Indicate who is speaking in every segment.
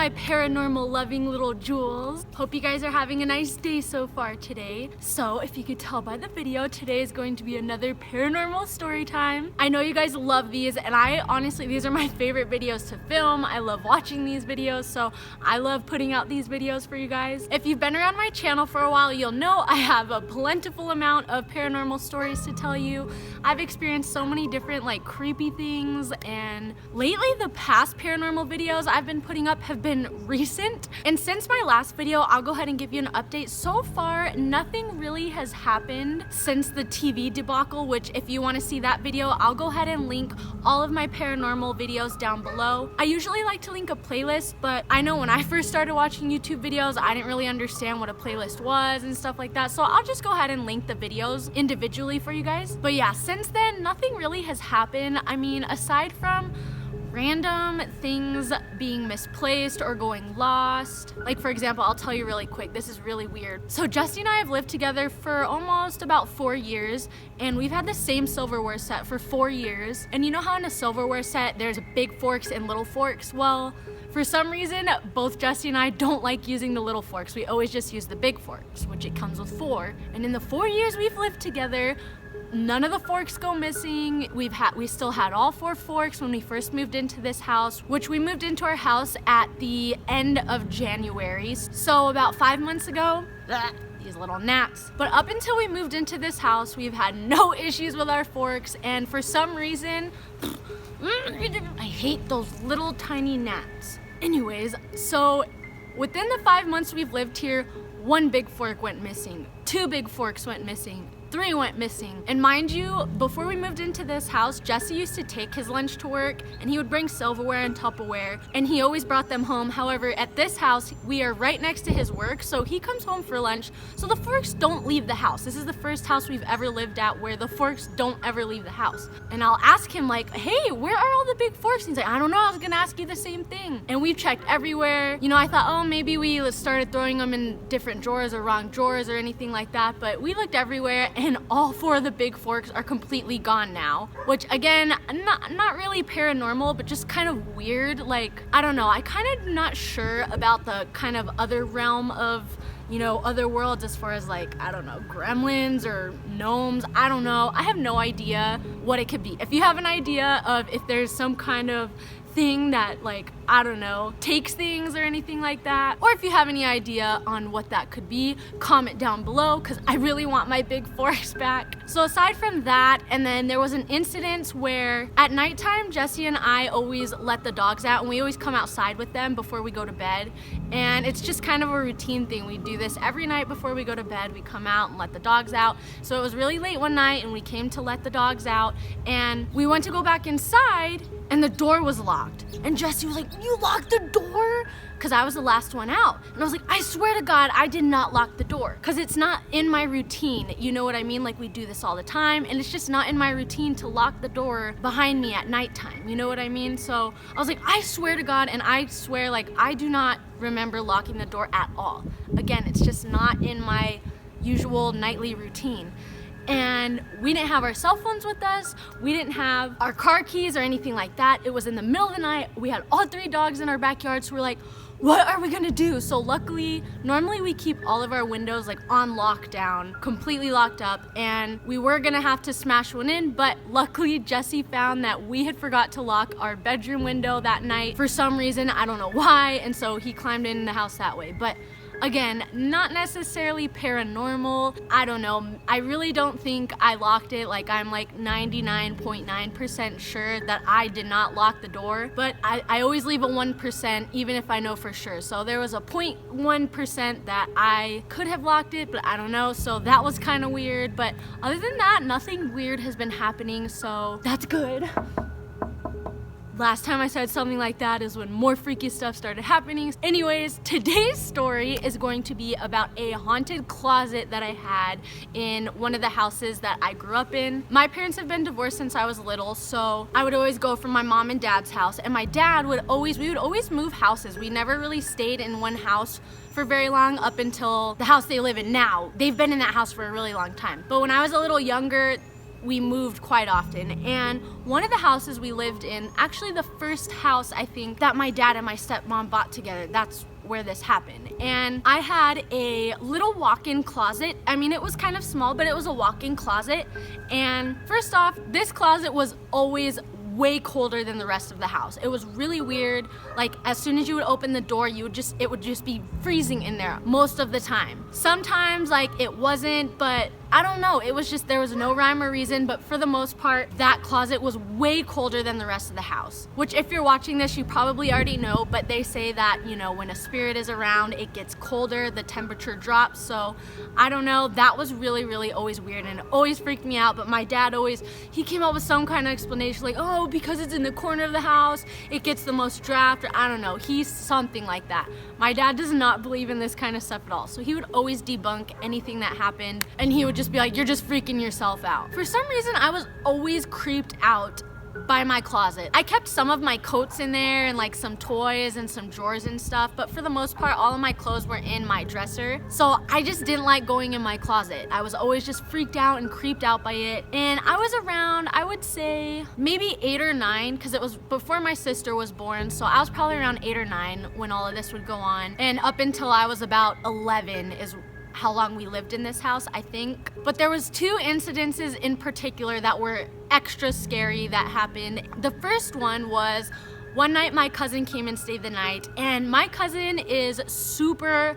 Speaker 1: my paranormal loving little jewels. Hope you guys are having a nice day so far today. So if you could tell by the video, today is going to be another paranormal story time. I know you guys love these, and I honestly, these are my favorite videos to film. I love watching these videos, so I love putting out these videos for you guys. If you've been around my channel for a while, you'll know I have a plentiful amount of paranormal stories to tell you. I've experienced so many different like creepy things, and lately the past paranormal videos I've been putting up have been recent. And since my last video, I'll go ahead and give you an update. So far, nothing really has happened since the TV debacle, which if you want to see that video, I'll go ahead and link all of my paranormal videos down below. I usually like to link a playlist, but I know when I first started watching YouTube videos, I didn't really understand what a playlist was and stuff like that. So I'll just go ahead and link the videos individually for you guys. But yeah, since then, nothing really has happened. I mean, aside from random things being misplaced or going lost. Like for example, I'll tell you really quick, this is really weird. So Justy and I have lived together for almost about 4 years, and we've had the same silverware set for 4 years. And you know how in a silverware set, there's big forks and little forks? Well, for some reason, both Justy and I don't like using the little forks. We always just use the big forks, which it comes with 4. And in the 4 years we've lived together, none of the forks go missing. We still had all 4 forks when we first moved into this house, which we moved into our house at the end of January. So about 5 months ago, these little gnats. But up until we moved into this house, we've had no issues with our forks, and for some reason, I hate those little tiny gnats. Anyways, so within the 5 months we've lived here, 1 big fork went missing, 2 big forks went missing, 3 went missing. And mind you, before we moved into this house, Jesse used to take his lunch to work, and he would bring silverware and Tupperware, and he always brought them home. However, at this house, we are right next to his work, so he comes home for lunch, so the forks don't leave the house. This is the first house we've ever lived at where the forks don't ever leave the house. And I'll ask him like, hey, where are all the big forks? And he's like, I don't know, I was gonna ask you the same thing. And we've checked everywhere. You know, I thought, oh, maybe we started throwing them in different drawers or wrong drawers or anything like that, but we looked everywhere, and all 4 of the big forks are completely gone now, which again, not really paranormal, but just kind of weird. Like, I don't know, I kind of not sure about the kind of other realm of, you know, other worlds as far as like, I don't know, gremlins or gnomes. I don't know, I have no idea what it could be. If you have an idea of if there's some kind of thing that, like, I don't know, takes things or anything like that, or if you have any idea on what that could be, comment down below, because I really want my big forks back. So aside from that, and then there was an incident where at nighttime, Jesse and I always let the dogs out, and we always come outside with them before we go to bed, and it's just kind of a routine thing. We do this every night before we go to bed. We come out and let the dogs out. So it was really late one night, and we came to let the dogs out, and we went to go back inside, and the door was locked. And Jesse was like, you locked the door? Because I was the last one out. And I was like, I swear to God, I did not lock the door. Because it's not in my routine. You know what I mean? Like, we do this all the time, and it's just not in my routine to lock the door behind me at nighttime. You know what I mean? So I was like, I swear to God, and I swear, like, I do not remember locking the door at all. Again, it's just not in my usual nightly routine. And we didn't have our cell phones with us, we didn't have our car keys or anything like that. It was in the middle of the night, we had all 3 dogs in our backyard, so we're like, what are we gonna do? So luckily, normally we keep all of our windows like on lockdown, completely locked up, and we were gonna have to smash one in, but luckily Jesse found that we had forgot to lock our bedroom window that night for some reason, I don't know why, and so he climbed in the house that way. But again, not necessarily paranormal. I don't know. I really don't think I locked it. Like, I'm like 99.9% sure that I did not lock the door. But I always leave a 1% even if I know for sure. So there was a 0.1% that I could have locked it, but I don't know. So that was kind of weird. But other than that, nothing weird has been happening. So that's good. Last time I said something like that is when more freaky stuff started happening. Anyways, today's story is going to be about a haunted closet that I had in one of the houses that I grew up in. My parents have been divorced since I was little, so I would always go from my mom and dad's house, and my dad we would always move houses. We never really stayed in one house for very long up until the house they live in now. They've been in that house for a really long time. But when I was a little younger, we moved quite often. And one of the houses we lived in, actually the first house I think that my dad and my stepmom bought together, that's where this happened. And I had a little walk-in closet. I mean, it was kind of small, but it was a walk-in closet. And first off, this closet was always way colder than the rest of the house. It was really weird. Like, as soon as you would open the door, it would just be freezing in there most of the time. Sometimes like it wasn't, but I don't know, it was just, there was no rhyme or reason, but for the most part, that closet was way colder than the rest of the house. Which, if you're watching this, you probably already know, but they say that, you know, when a spirit is around, it gets colder, the temperature drops. So I don't know, that was really, really always weird, and it always freaked me out. But my dad he came up with some kind of explanation, like, oh, because it's in the corner of the house, it gets the most draft, or I don't know, he's something like that. My dad does not believe in this kind of stuff at all. So he would always debunk anything that happened, and he would just be like, you're just freaking yourself out. For some reason, I was always creeped out by my closet. I kept some of my coats in there and like some toys and some drawers and stuff, but for the most part, all of my clothes were in my dresser. So I just didn't like going in my closet. I was always just freaked out and creeped out by it. And I was around, I would say maybe 8 or 9, because it was before my sister was born. So I was probably around 8 or 9 when all of this would go on. And up until I was about 11 is how long we lived in this house, I think. But there was 2 incidences in particular that were extra scary that happened. The first one was one night my cousin came and stayed the night, and my cousin is super,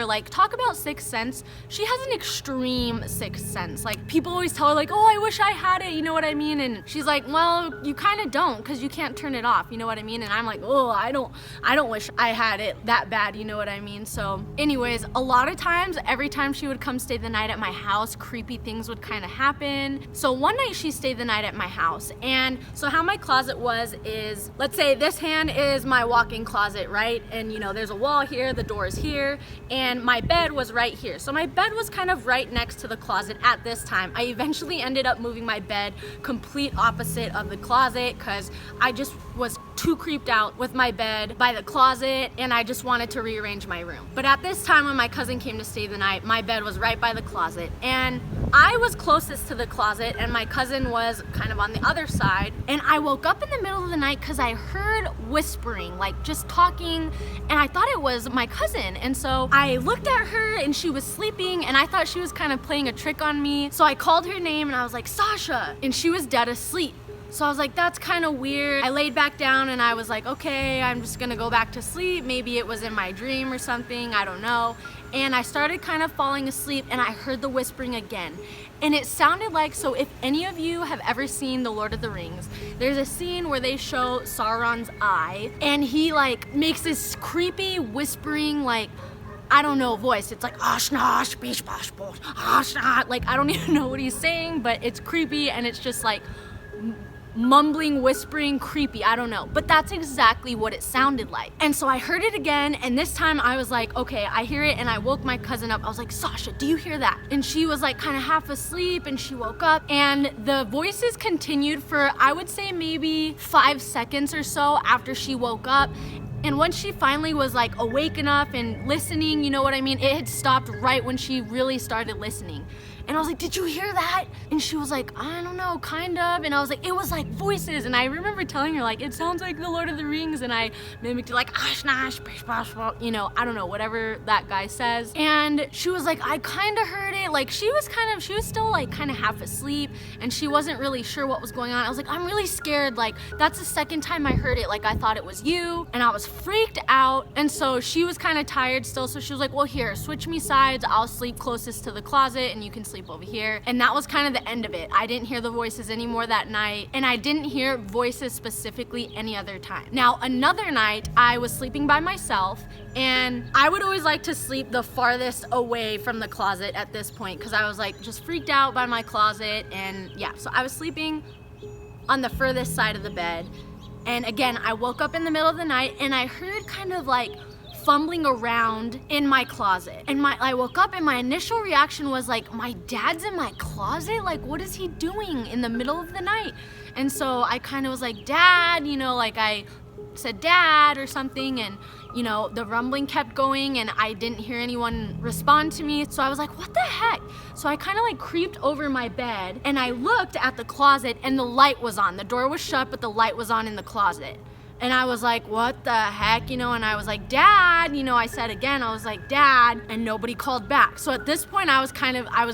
Speaker 1: like, talk about sixth sense. She has an extreme sixth sense. Like, people always tell her like, oh, I wish I had it, you know what I mean? And she's like, well, you kind of don't, because you can't turn it off, you know what I mean? And I'm like, oh, I don't wish I had it that bad, you know what I mean? So anyways, a lot of times, every time she would come stay the night at my house, creepy things would kind of happen. So one night she stayed the night at my house, and so how my closet was is, let's say this hand is my walk-in closet, right? And you know, there's a wall here, the door is here, and my bed was right here. So my bed was kind of right next to the closet at this time. I eventually ended up moving my bed complete opposite of the closet because I just was too creeped out with my bed by the closet, and I just wanted to rearrange my room. But at this time when my cousin came to stay the night, my bed was right by the closet, and I was closest to the closet and my cousin was kind of on the other side. And I woke up in the middle of the night because I heard whispering, like just talking, and I thought it was my cousin. And so I looked at her and she was sleeping, and I thought she was kind of playing a trick on me. So I called her name and I was like, Sasha, and she was dead asleep. So I was like, that's kind of weird. I laid back down and I was like, okay, I'm just gonna go back to sleep. Maybe it was in my dream or something, I don't know. And I started kind of falling asleep, and I heard the whispering again. And it sounded like, so if any of you have ever seen The Lord of the Rings, there's a scene where they show Sauron's eye, and he like makes this creepy whispering, like, I don't know, voice. It's like, Ashnash, bish, bash, bosh, Ashnash. Like, I don't even know what he's saying, but it's creepy, and it's just like mumbling, whispering, creepy, I don't know. But that's exactly what it sounded like. And so I heard it again, and this time I was like, okay, I hear it, and I woke my cousin up. I was like, Sasha, do you hear that? And she was like kind of half asleep, and she woke up, and the voices continued for, I would say maybe 5 seconds or so after she woke up. And once she finally was like awake enough and listening, you know what I mean? It had stopped right when she really started listening. And I was like, did you hear that? And she was like, I don't know, kind of. And I was like, it was like voices. And I remember telling her like, it sounds like The Lord of the Rings. And I mimicked it like, Ashnash, bish, bash, bash, you know, I don't know, whatever that guy says. And she was like, I kind of heard it. Like she was still like kind of half asleep, and she wasn't really sure what was going on. I was like, I'm really scared. Like that's the second time I heard it. Like I thought it was you, and I was freaked out. And so she was kind of tired still. So she was like, well, here, switch me sides. I'll sleep closest to the closet and you can sleep over here. And that was kind of the end of it. I didn't hear the voices anymore that night, and I didn't hear voices specifically any other time. Now, another night, I was sleeping by myself, and I would always like to sleep the farthest away from the closet at this point, because I was like just freaked out by my closet. And yeah, so I was sleeping on the furthest side of the bed, and again, I woke up in the middle of the night, and I heard kind of like fumbling around in my closet. And I woke up, and my initial reaction was like, my dad's in my closet? Like, what is he doing in the middle of the night? And so I kind of was like, Dad, you know, like I said Dad or something, and you know, the rumbling kept going and I didn't hear anyone respond to me. So I was like, what the heck? So I kind of like creeped over my bed and I looked at the closet and the light was on. The door was shut, but the light was on in the closet. And I was like, what the heck, you know? And I was like, Dad, you know, I said again, I was like, Dad, and nobody called back. So at this point, I was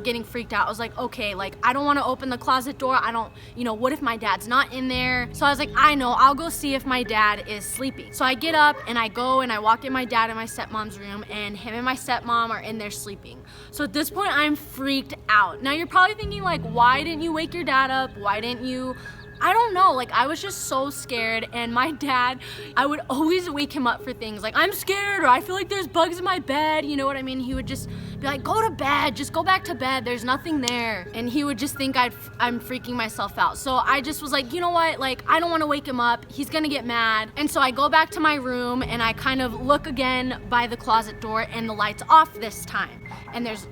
Speaker 1: getting freaked out. I was like, okay, like, I don't want to open the closet door. I don't, you know, what if my dad's not in there? So I was like, I know, I'll go see if my dad is sleeping. So I get up and I go and I walk in my dad and my stepmom's room, and him and my stepmom are in there sleeping. So at this point, I'm freaked out. Now you're probably thinking like, why didn't you wake your dad up? Why didn't you? I don't know, like I was just so scared, and my dad, I would always wake him up for things like, I'm scared, or I feel like there's bugs in my bed, you know what I mean? He would just be like, go to bed, just go back to bed, there's nothing there. And he would just think I'm freaking myself out. So I just was like, you know what, like I don't wanna wake him up, he's gonna get mad. And so I go back to my room and I kind of look again by the closet door, and the light's off this time. And there's,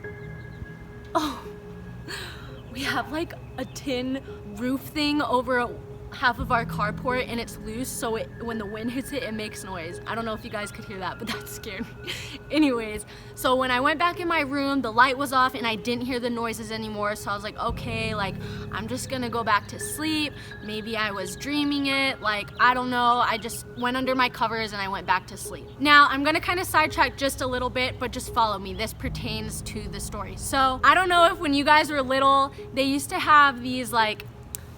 Speaker 1: we have like a tin roof thing over half of our carport, and it's loose, so when the wind hits it, it makes noise. I don't know if you guys could hear that, but that scared me. Anyways, so when I went back in my room, the light was off and I didn't hear the noises anymore. So I was like, okay, like I'm just gonna go back to sleep. Maybe I was dreaming it, like I don't know. I just went under my covers and I went back to sleep. Now I'm gonna kind of sidetrack just a little bit, but just follow me. This pertains to the story. So I don't know if when you guys were little, they used to have these like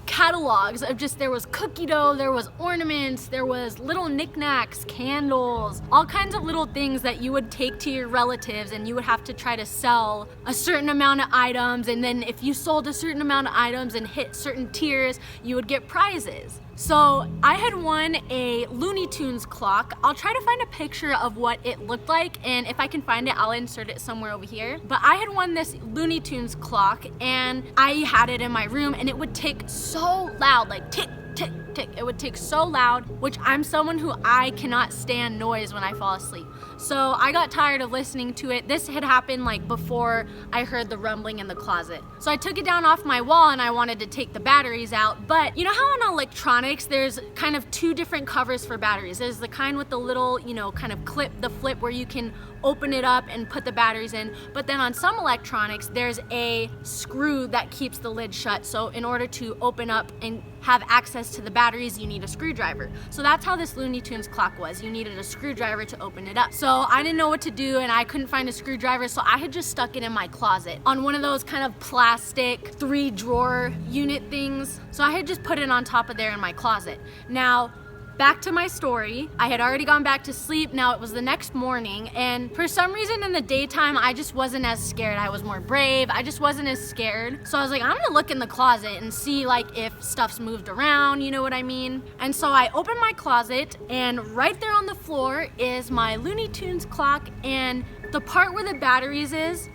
Speaker 1: catalogs of just, there was cookie dough, there was ornaments, there was little knickknacks, candles, all kinds of little things that you would take to your relatives, and you would have to try to sell a certain amount of items, and then if you sold a certain amount of items and hit certain tiers, you would get prizes. So I had won a Looney Tunes clock. I'll try to find a picture of what it looked like, and if I can find it, I'll insert it somewhere over here. But I had won this Looney Tunes clock, and I had it in my room, and it would tick so loud, like tick, tick, tick. It would tick so loud, which I'm someone who I cannot stand noise when I fall asleep. So I got tired of listening to it. This had happened like before I heard the rumbling in the closet. So I took it down off my wall and I wanted to take the batteries out. But you know how on electronics, there's kind of two different covers for batteries. There's the kind with the little, you know, kind of clip, the flip where you can open it up and put the batteries in. But then on some electronics, there's a screw that keeps the lid shut. So in order to open up and have access to the batteries, you need a screwdriver. So that's how this Looney Tunes clock was. You needed a screwdriver to open it up. So I didn't know what to do, and I couldn't find a screwdriver, so I had just stuck it in my closet on one of those kind of plastic 3-drawer unit things. So I had just put it on top of there in my closet. Now, back to my story. I had already gone back to sleep. Now it was the next morning, and for some reason in the daytime, I just wasn't as scared. I was more brave. I just wasn't as scared. So I was like, I'm gonna look in the closet and see like if stuff's moved around, you know what I mean? And so I opened my closet, and right there on the floor is my Looney Tunes clock, and the part where the batteries is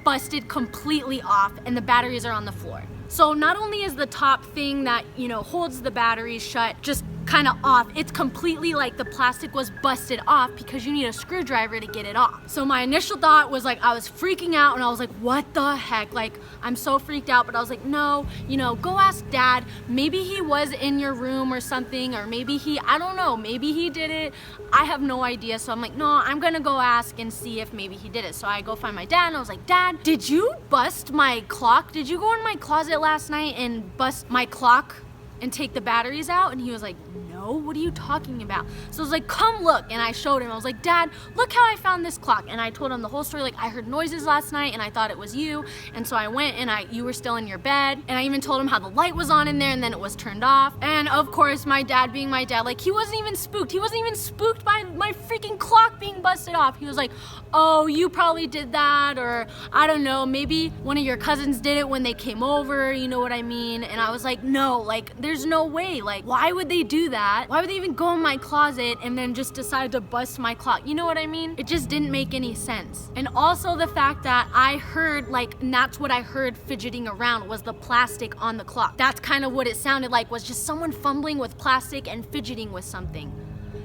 Speaker 1: busted completely off, and the batteries are on the floor. So not only is the top thing that, you know, holds the batteries shut just kind of off, it's completely like the plastic was busted off because you need a screwdriver to get it off. So my initial thought was like, I was freaking out, and I was like, what the heck? Like, I'm so freaked out, but I was like, no, you know, go ask Dad. Maybe he was in your room or something, or maybe I don't know, maybe he did it. I have no idea. So I'm like, no, I'm gonna go ask and see if maybe he did it. So I go find my dad, and I was like, Dad, did you bust my clock? Did you go in my closet last night and bust my clock and take the batteries out? And he was like, no, what are you talking about? So I was like, come look. And I showed him. I was like, Dad, look how I found this clock. And I told him the whole story. Like, I heard noises last night and I thought it was you. And so I went, and you were still in your bed. And I even told him how the light was on in there and then it was turned off. And of course, my dad being my dad, like, he wasn't even spooked. He wasn't even spooked by my freaking clock being busted off. He was like, oh, you probably did that, or I don't know, maybe one of your cousins did it when they came over, you know what I mean? And I was like, no, like, there's no way. Like, why would they do that? Why would they even go in my closet and then just decide to bust my clock? You know what I mean? It just didn't make any sense. And also the fact that I heard, like, and that's what I heard fidgeting around, was the plastic on the clock. That's kind of what it sounded like, was just someone fumbling with plastic and fidgeting with something.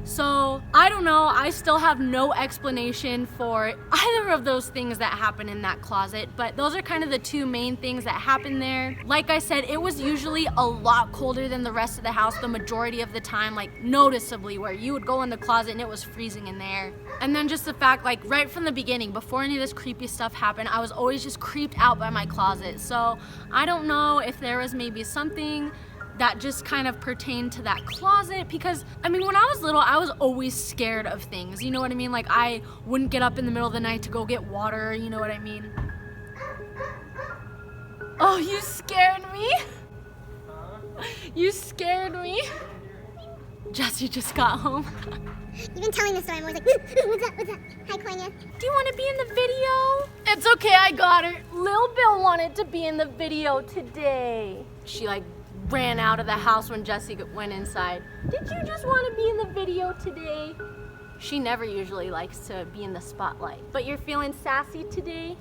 Speaker 1: So I don't know, I still have no explanation for either of those things that happen in that closet, but those are kind of the two main things that happen there. Like I said, it was usually a lot colder than the rest of the house the majority of the time, like noticeably, where you would go in the closet and it was freezing in there. And then just the fact, like right from the beginning, before any of this creepy stuff happened, I was always just creeped out by my closet. So I don't know if there was maybe something that just kind of pertained to that closet, because I mean, when I was little, I was always scared of things, you know what I mean? Like I wouldn't get up in the middle of the night to go get water, you know what I mean? Oh, you scared me? You scared me? Jesse just got home.
Speaker 2: You've been telling the story, I'm always like, what's up, what's up? Hi, Konya.
Speaker 1: Do you want to be in the video? It's okay, I got her. Lil Bill wanted to be in the video today. She like ran out of the house when Jesse went inside. Did you just want to be in the video today? She never usually likes to be in the spotlight. But you're feeling sassy today?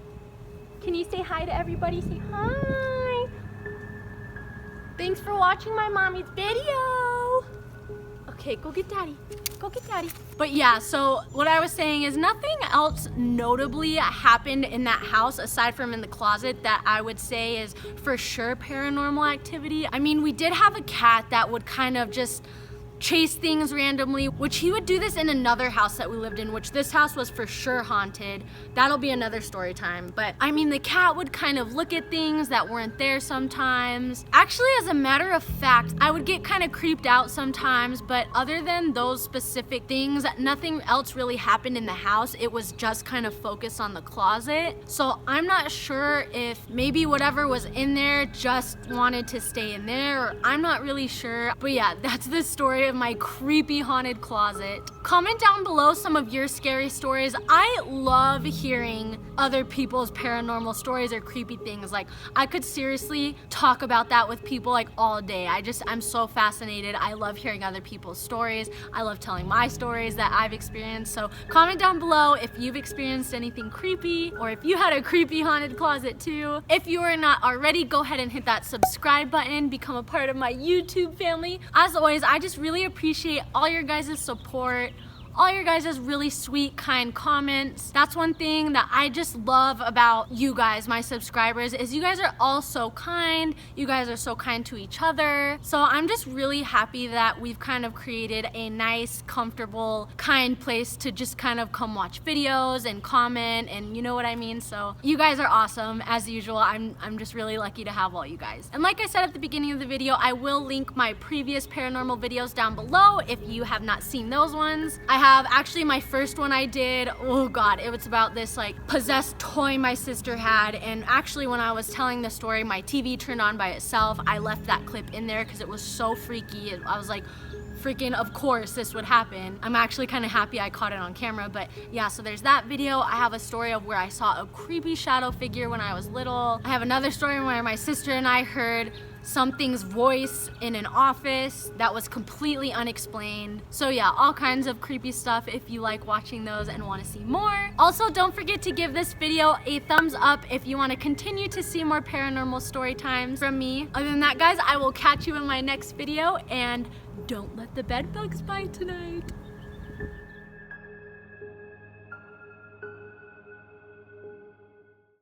Speaker 1: Can you say hi to everybody? Say hi. Thanks for watching my mommy's video. Okay, go get daddy. Go get daddy. But yeah, so what I was saying is nothing else notably happened in that house aside from in the closet that I would say is for sure paranormal activity. I mean, we did have a cat that would kind of just chase things randomly, which he would do this in another house that we lived in, which this house was for sure haunted. That'll be another story time. But I mean, the cat would kind of look at things that weren't there sometimes. Actually, as a matter of fact, I would get kind of creeped out sometimes, but other than those specific things, nothing else really happened in the house. It was just kind of focused on the closet. So I'm not sure if maybe whatever was in there just wanted to stay in there, or I'm not really sure. But yeah, that's the story of my creepy haunted closet. Comment down below some of your scary stories. I love hearing other people's paranormal stories or creepy things. Like I could seriously talk about that with people like all day. I'm so fascinated. I love hearing other people's stories. I love telling my stories that I've experienced. So comment down below if you've experienced anything creepy or if you had a creepy haunted closet too. If you are not already, go ahead and hit that subscribe button, become a part of my YouTube family. As always, I just really appreciate all your guys' support, all your guys' really sweet, kind comments. That's one thing that I just love about you guys, my subscribers, is you guys are all so kind. You guys are so kind to each other. So I'm just really happy that we've kind of created a nice, comfortable, kind place to just kind of come watch videos and comment, and you know what I mean? So you guys are awesome, as usual. I'm just really lucky to have all you guys. And like I said at the beginning of the video, I will link my previous paranormal videos down below if you have not seen those ones. I have actually my first one I did, oh god, it was about this like possessed toy my sister had, and actually when I was telling the story, my TV turned on by itself. I left that clip in there because it was so freaky. I was like, freaking of course this would happen. I'm actually kind of happy I caught it on camera. But yeah, so there's that video. I have a story of where I saw a creepy shadow figure when I was little. I have another story where my sister and I heard something's voice in an office that was completely unexplained. So yeah, all kinds of creepy stuff if you like watching those and want to see more. Also, don't forget to give this video a thumbs up if you want to continue to see more paranormal story times from me. Other than that, guys, I will catch you in my next video, and don't let the bed bugs bite tonight.